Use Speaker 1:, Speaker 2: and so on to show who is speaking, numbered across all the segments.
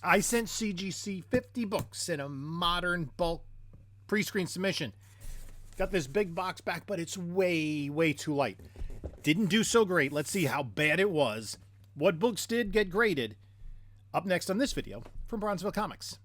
Speaker 1: I sent CGC 50 books in a modern bulk pre-screen submission. Got this big box back, but it's way, way too light. Didn't do so great. Let's see how bad it was. What books did get graded? Up next on this video from Bronzeville Comics.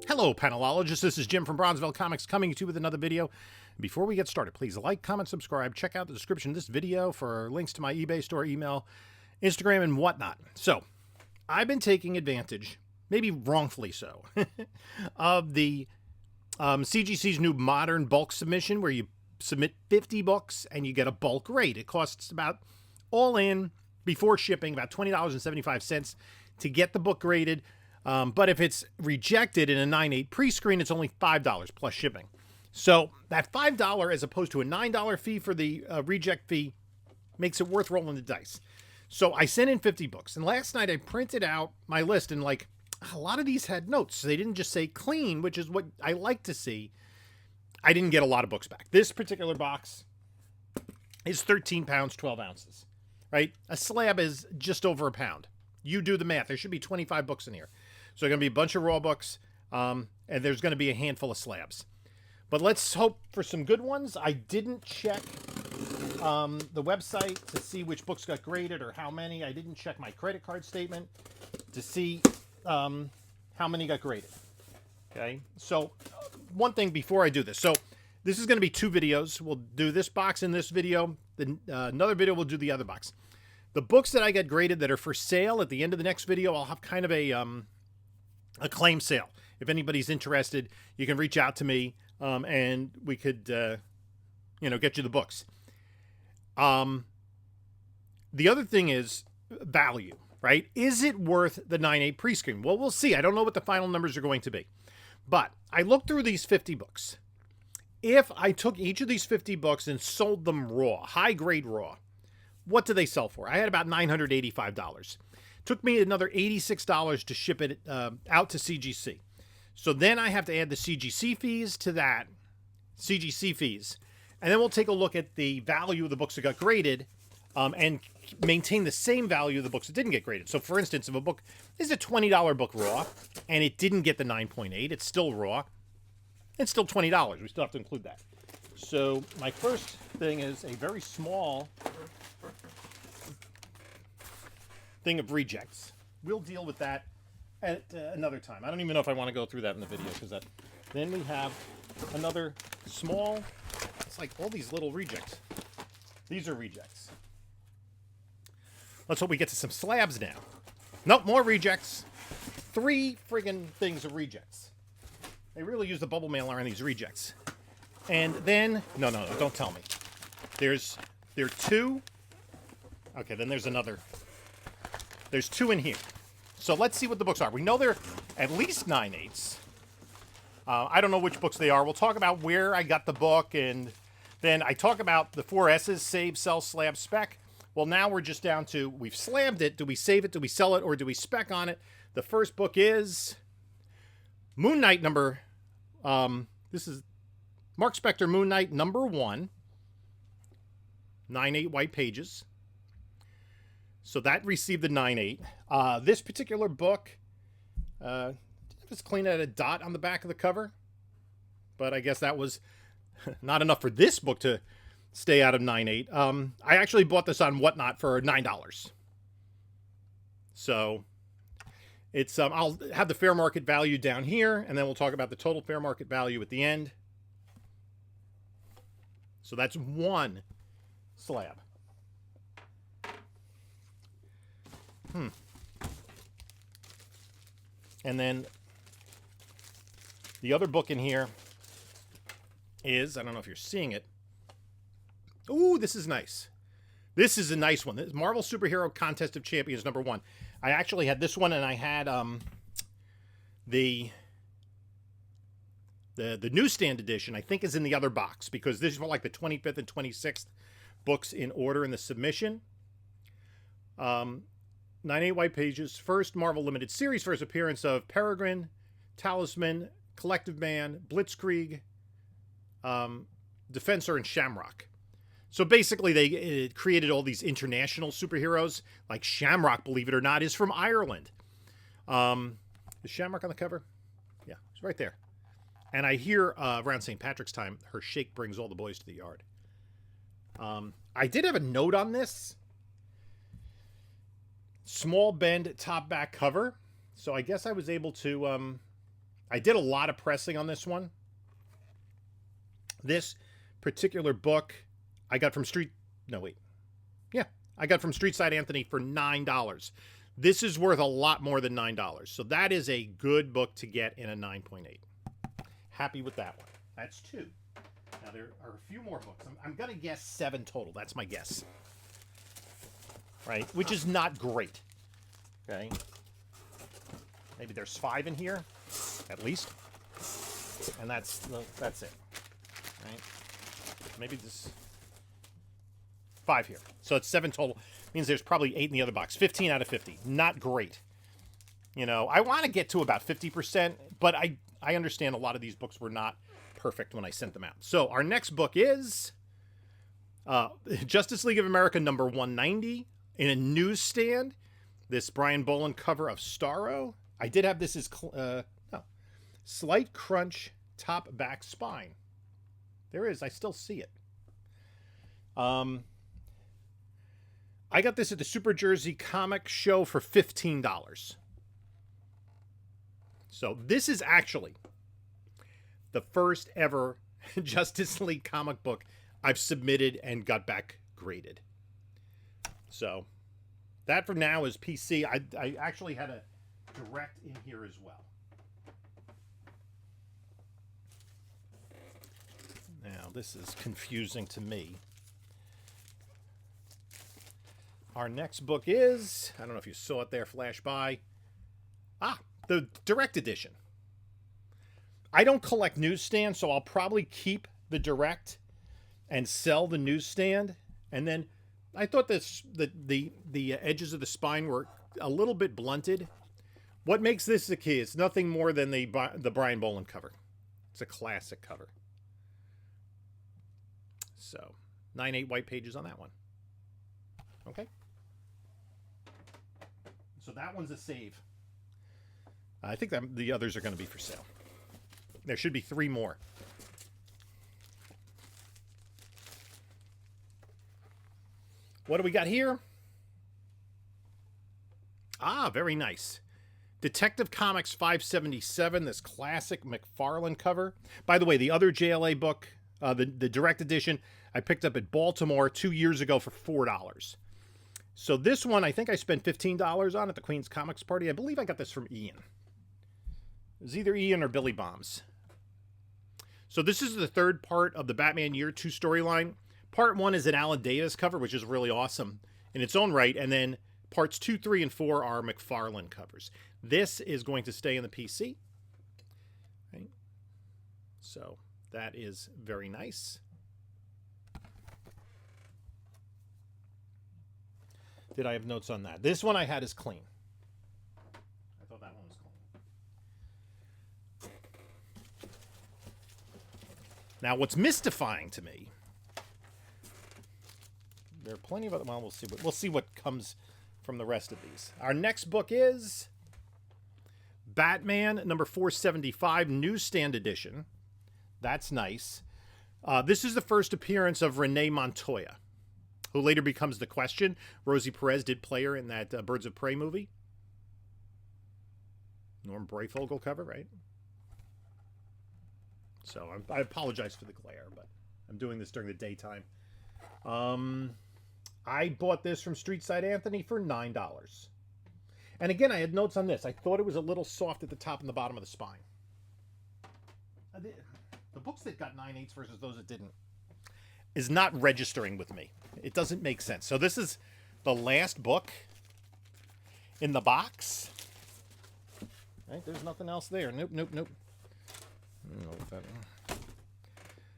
Speaker 1: Hello, panelologists. This is Jim from Bronzeville Comics coming to you with another video. Before we get started, please like, comment, subscribe. Check out the description of this video for links to my eBay store, email, Instagram, and whatnot. So, I've been taking advantage, maybe wrongfully so, of the CGC's new modern bulk submission where you submit 50 books and you get a bulk rate. It costs about, all in, before shipping, about $20.75 to get the book graded. But if it's rejected in a 9/8 pre-screen, it's only $5 plus shipping. So that $5 as opposed to a $9 fee for the reject fee makes it worth rolling the dice. So I sent in 50 books. And last night I printed out my list, and like a lot of these had notes. They didn't just say clean, which is what I like to see. I didn't get a lot of books back. This particular box is 13 pounds, 12 ounces, right? A slab is just over a pound. You do the math. There should be 25 books in here. So going to be a bunch of raw books, and there's going to be a handful of slabs. But let's hope for some good ones. I didn't check the website to see which books got graded or how many. I didn't check my credit card statement to see how many got graded. Okay, so one thing before I do this. So this is going to be two videos. We'll do this box in this video. Then another video we'll do the other box. The books that I get graded that are for sale at the end of the next video, I'll have kind of a claim sale. If anybody's interested, you can reach out to me, and we could, get you the books. The other thing is value, right? Is it worth the 9/8 pre-screen? Well, we'll see. I don't know what the final numbers are going to be. But I looked through these 50 books. If I took each of these 50 books and sold them raw, high-grade raw, what do they sell for? I had about $985. Took me another $86 to ship it out to CGC. So then I have to add the CGC fees to that, CGC fees. And then we'll take a look at the value of the books that got graded and maintain the same value of the books that didn't get graded. So for instance, if a book is a $20 book raw and it didn't get the 9.8, it's still raw. It's still $20. We still have to include that. So my first thing is a very small thing of rejects. We'll deal with that at another time. I don't even know if I want to go through that in the video because then we have another small. It's like all these little rejects. These are rejects. Let's hope we get to some slabs now. Nope, more rejects. 3 friggin' things of rejects. They really use the bubble mailer on these rejects. And then no, don't tell me. There are 2. Okay, then there's another. There's 2 in here. So let's see what the books are. We know they're at least 9/8. I don't know which books they are. We'll talk about where I got the book, and then I talk about the 4 S's, save, sell, slab, spec. Well, now we're just down to, we've slabbed it. Do we save it? Do we sell it? Or do we spec on it? The first book is Moon Knight number, this is Mark Spector Moon Knight number 1. 9/8 white pages. So that received the 9/8. This particular book, just clean out a dot on the back of the cover. But I guess that was not enough for this book to stay out of 9/8. I actually bought this on Whatnot for $9. So it's I'll have the fair market value down here, and then we'll talk about the total fair market value at the end. So that's 1 slab. And then the other book in here is, I don't know if you're seeing it. Ooh, this is nice. This is a nice one. This is Marvel Superhero Contest of Champions number 1. I actually had this one, and I had the newsstand edition, I think, is in the other box, because this is for like the 25th and 26th books in order in the submission. 98 white pages. First Marvel Limited Series. First appearance of Peregrine, Talisman, Collective Man, Blitzkrieg, Defensor, and Shamrock. So basically, they created all these international superheroes. Like Shamrock, believe it or not, is from Ireland. Is Shamrock on the cover? Yeah, it's right there. And I hear around St. Patrick's time, her shake brings all the boys to the yard. I did have a note on this. Small bend top back cover. So I guess I was able to... I did a lot of pressing on this one. This particular book... I got from I got from Street Side Anthony for $9. This is worth a lot more than $9. So that is a good book to get in a 9.8. Happy with that one. That's 2. Now there are a few more books. I'm going to guess 7 total. That's my guess. Right? Which is not great. Okay? Maybe there's 5 in here, at least. And that's it. Right? Maybe this... 5 here. So it's 7 total. Means there's probably 8 in the other box. 15 out of 50. Not great. You know, I want to get to about 50%, but I understand a lot of these books were not perfect when I sent them out. So our next book is Justice League of America number 190 in a newsstand. This Brian Boland cover of Starro. I did have this as Slight Crunch top back spine. There is. I still see it. I got this at the Super Jersey Comic Show for $15. So this is actually the first ever Justice League comic book I've submitted and got back graded. So that for now is PC. I actually had a direct in here as well. Now this is confusing to me. Our next book is, I don't know if you saw it there flash by. The direct edition. I don't collect newsstands, so I'll probably keep the direct and sell the newsstand. And then I thought the edges of the spine were a little bit blunted. What makes this the key is nothing more than the Brian Boland cover. It's a classic cover. So 9/8 white pages on that one. Okay. So that one's a save. I think the others are going to be for sale. There should be 3 more. What do we got here? Very nice. Detective Comics 577, this classic McFarlane cover. By the way, the other JLA book, the direct edition, I picked up at Baltimore 2 years ago for $4. So this one, I think I spent $15 on at the Queen's Comics Party. I believe I got this from Ian. It was either Ian or Billy Bombs. So this is the 3rd part of the Batman Year 2 storyline. Part 1 is an Alan Davis cover, which is really awesome in its own right. And then parts 2, 3, and 4 are McFarlane covers. This is going to stay in the PC. Right? So that is very nice. Did I have notes on that? This one I had is clean. I thought that one was clean. Now, what's mystifying to me, there are plenty of other. Well, we'll see what comes from the rest of these. Our next book is Batman number 475, newsstand edition. That's nice. This is the first appearance of Renee Montoya, who later becomes the Question. Rosie Perez did play her in that Birds of Prey movie. Norm Brayfogle cover, right? So I apologize for the glare, but I'm doing this during the daytime. I bought this from Street Side Anthony for $9. And again, I had notes on this. I thought it was a little soft at the top and the bottom of the spine. The books that got 9/8 versus those that didn't is not registering with me. It doesn't make sense. So this is the last book in the box. Right? There's nothing else there. Nope.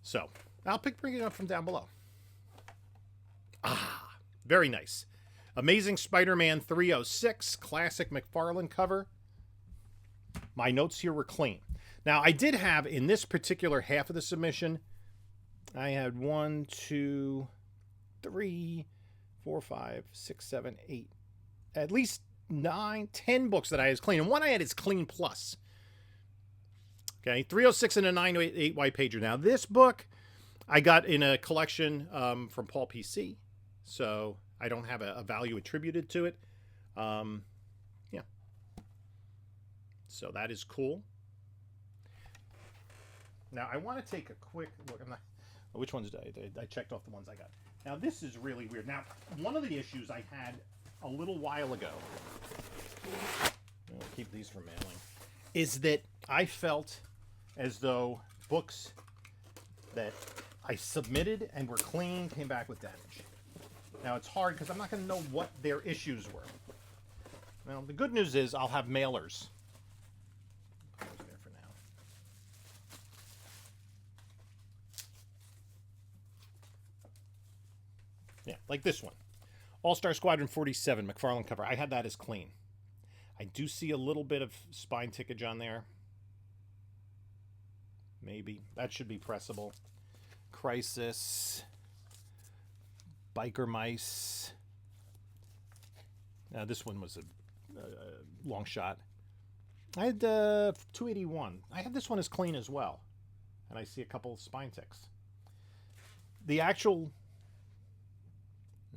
Speaker 1: So I'll bring it up from down below. Very nice. Amazing Spider-Man 306, classic McFarlane cover. My notes here were clean. Now, I did have, in this particular half of the submission, I had 1, 2, 3, 4, 5, 6, 7, 8, at least 9, 10 books that I had as clean. And one I had is Clean Plus. Okay, 306 and a 908 white pager. Now, this book I got in a collection from Paul PC, so I don't have a value attributed to it. Yeah. So that is cool. Now, I want to take a quick look. Which ones did I checked off the ones I got. Now, this is really weird. Now, one of the issues I had a little while ago, I'll keep these for mailing, is that I felt as though books that I submitted and were clean came back with damage. Now, it's hard because I'm not going to know what their issues were. Well, the good news is I'll have mailers. There for now. Yeah, like this one. All-Star Squadron 47, McFarlane cover. I had that as clean. I do see a little bit of spine tickage on there. Maybe. That should be pressable. Crisis. Biker Mice. Now, this one was a long shot. I had 281. I had this one as clean as well. And I see a couple of spine ticks. The actual...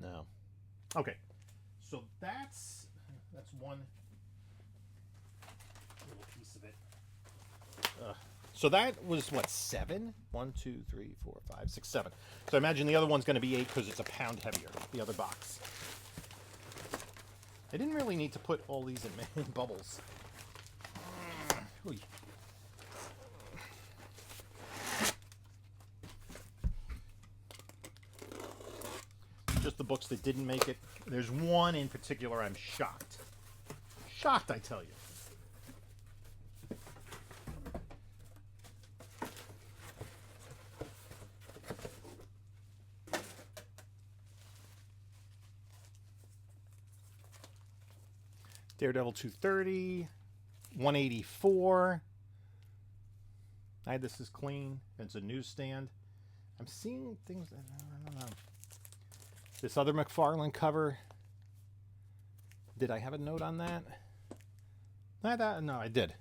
Speaker 1: No. Okay. So that's one little piece of it. So that was, what, 7? 1, 2, 3, 4, 5, 6, 7. So I imagine the other one's going to be 8 because it's a pound heavier, the other box. I didn't really need to put all these in bubbles. Just the books that didn't make it. There's one in particular I'm shocked. Shocked, I tell you. Daredevil 230, 184. I had this as clean. It's a newsstand. I'm seeing things that I don't know. This other McFarlane cover. Did I have a note on that? No, I did.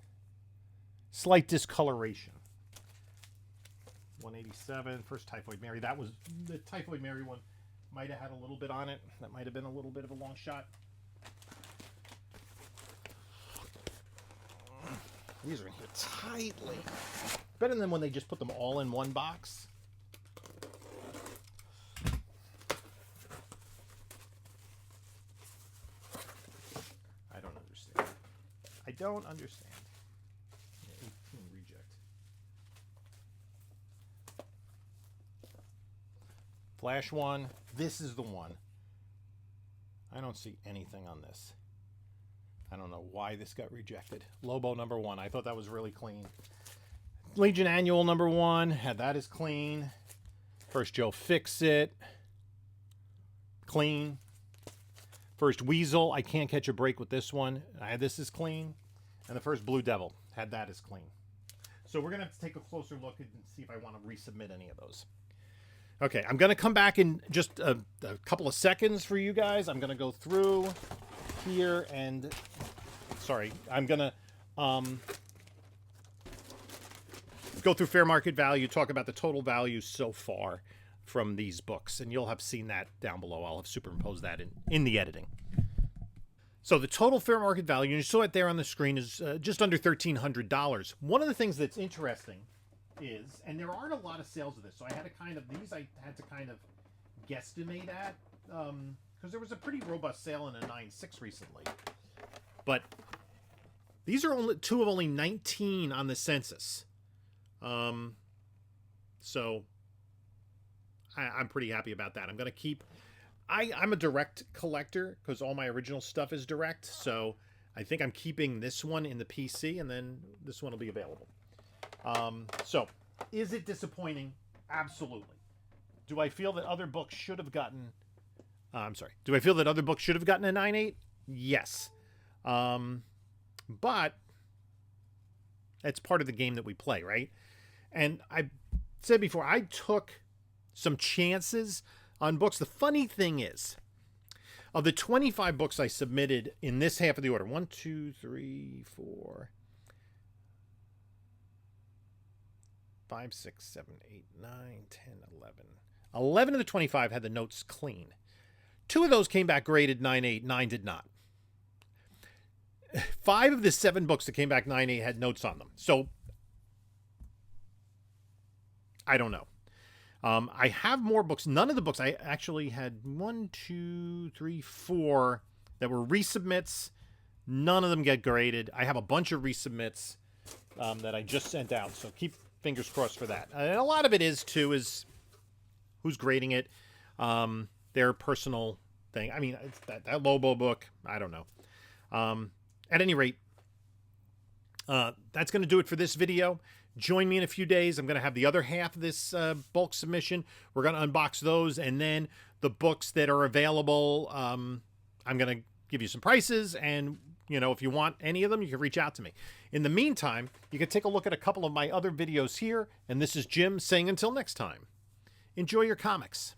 Speaker 1: Slight discoloration. 187. First Typhoid Mary. That was the Typhoid Mary one. Might have had a little bit on it. That might have been a little bit of a long shot. These are in here tightly. Better than when they just put them all in one box. I don't understand. I don't understand. Yeah, 18 reject. Flash one. This is the one. I don't see anything on this. I don't know why this got rejected. Lobo #1. I thought that was really clean. Legion Annual #1. Had that as clean. First Joe Fix-It. Clean. First Weasel. I can't catch a break with this one. I had this as clean. And the first Blue Devil. Had that as clean. So we're going to have to take a closer look and see if I want to resubmit any of those. Okay, I'm going to come back in just a couple of seconds for you guys. I'm going to go through here and... Sorry, I'm going to go through fair market value, talk about the total value so far from these books, and you'll have seen that down below. I'll have superimposed that in the editing. So the total fair market value, and you saw it there on the screen, is just under $1,300. One of the things that's interesting is, and there aren't a lot of sales of this, so I had to kind of guesstimate at, because there was a pretty robust sale in a 9.6 recently. But these are only two of only 19 on the census. So I'm pretty happy about that. I'm going to keep... I'm a direct collector because all my original stuff is direct. So I think I'm keeping this one in the PC, and then this one will be available. So is it disappointing? Absolutely. Do I feel that other books should have gotten I'm sorry. Do I feel that other books should have gotten a 9.8? Yes. But it's part of the game that we play, right? And I said before, I took some chances on books. The funny thing is, of the 25 books I submitted in this half of the order, 1, 2, 3, 4, 5, 6, 7, 8, 9, 10, 11. 11 of the 25 had the notes clean. 2 of those came back graded 9.8, 9 did not. 5 of the 7 books that came back 9.8 had notes on them. So, I don't know. I have more books. None of the books, I actually had 1, 2, 3, 4 that were resubmits. None of them get graded. I have a bunch of resubmits that I just sent out. So keep fingers crossed for that. And a lot of it is, too, is who's grading it. Their personal thing. I mean, it's that Lobo book, I don't know. At any rate, that's going to do it for this video. Join me in a few days. I'm going to have the other half of this bulk submission. We're going to unbox those, and then the books that are available, I'm going to give you some prices, and if you want any of them, you can reach out to me. In the meantime, you can take a look at a couple of my other videos here, and this is Jim saying until next time, enjoy your comics.